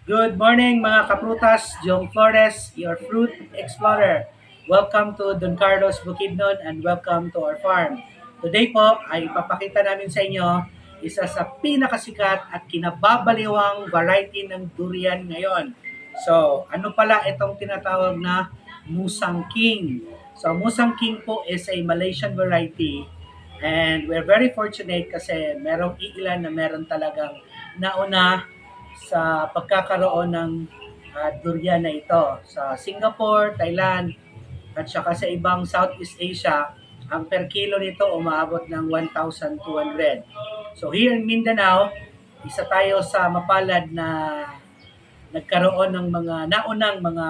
Good morning mga kaprutas, Jong Flores, your fruit explorer. Welcome to Don Carlos Bukidnon and welcome to our farm. Today po ay ipapakita namin sa inyo isa sa pinakasikat at kinababaliwang variety ng durian ngayon. So, ano pala itong tinatawag na Musang King? So, Musang King po is a Malaysian variety and we're very fortunate kasi merong iilan na meron talagang nauna sa pagkakaroon ng durian na ito. Sa Singapore, Thailand, at saka sa ibang Southeast Asia, ang per kilo nito umaabot ng 1,200. So here in Mindanao, isa tayo sa mapalad na nagkaroon ng mga naunang mga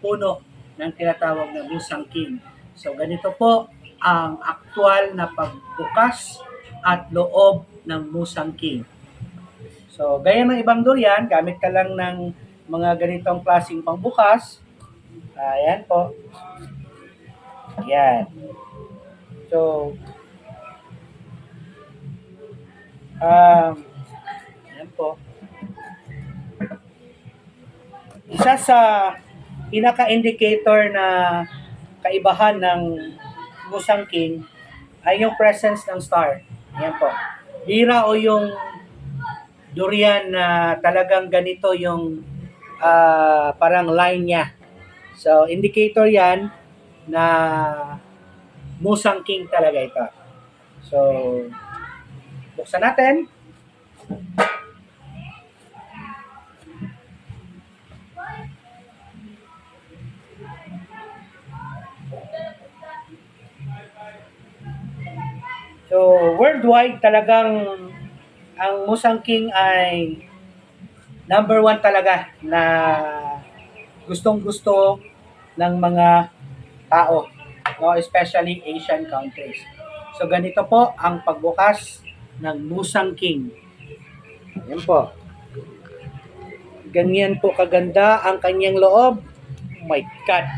puno ng tinatawag na Musang King. So ganito po ang aktual na pagbukas at loob ng Musang King. So, gaya ng ibang durian, gamit ka lang ng mga ganitong klaseng pangbukas. Ayan po. Ayan. So, ayan po. Isa sa pinaka-indicator na kaibahan ng Musang King ay yung presence ng star. Ayan po. Bira o yung durian na talagang ganito yung parang line niya. So, indicator yan na Musang King talaga ito. So, buksan natin. So, worldwide talagang ang Musang King ay number one talaga na gustong-gusto ng mga tao, no? Especially Asian countries. So ganito po ang pagbukas ng Musang King. Ayan po. Ganyan po kaganda ang kanyang loob. Oh my God.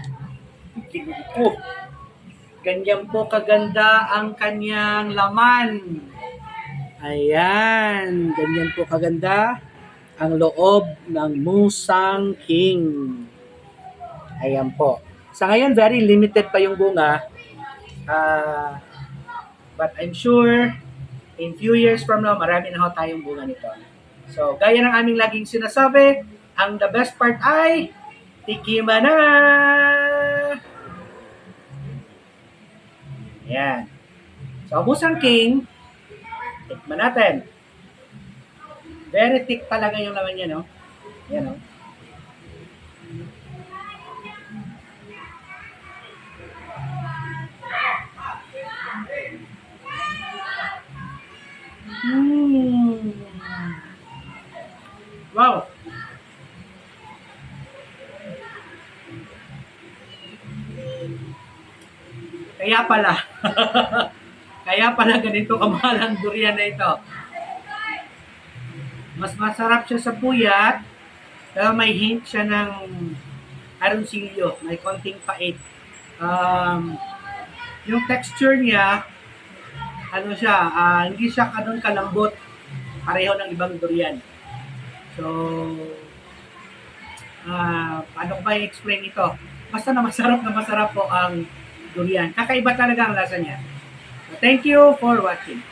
Ganyan po kaganda ang kanyang laman. Ayan. Ganyan po kaganda ang loob ng Musang King. Ayan po. Sa ngayon, very limited pa yung bunga. But I'm sure, in few years from now, marami na ho tayong bunga nito. So, gaya ng aming laging sinasabi, ang the best part ay, tikiman na! Ayan. So, Musang King, tikman natin. Very thick talaga yung laman niya, no? Yan, no? Wow! Kaya pala. Kaya pala ganito kamahal ang durian na ito. Mas masarap siya sa puyat, pero may hint siya ng aronsilyo, may konting pait. Yung texture niya, ano siya, hindi siya ganun kalambot, pareho ng ibang durian. So, paano ko ba i-explain ito? Basta na masarap po ang durian. Kakaiba talaga ang lasa niya. So, thank you for watching.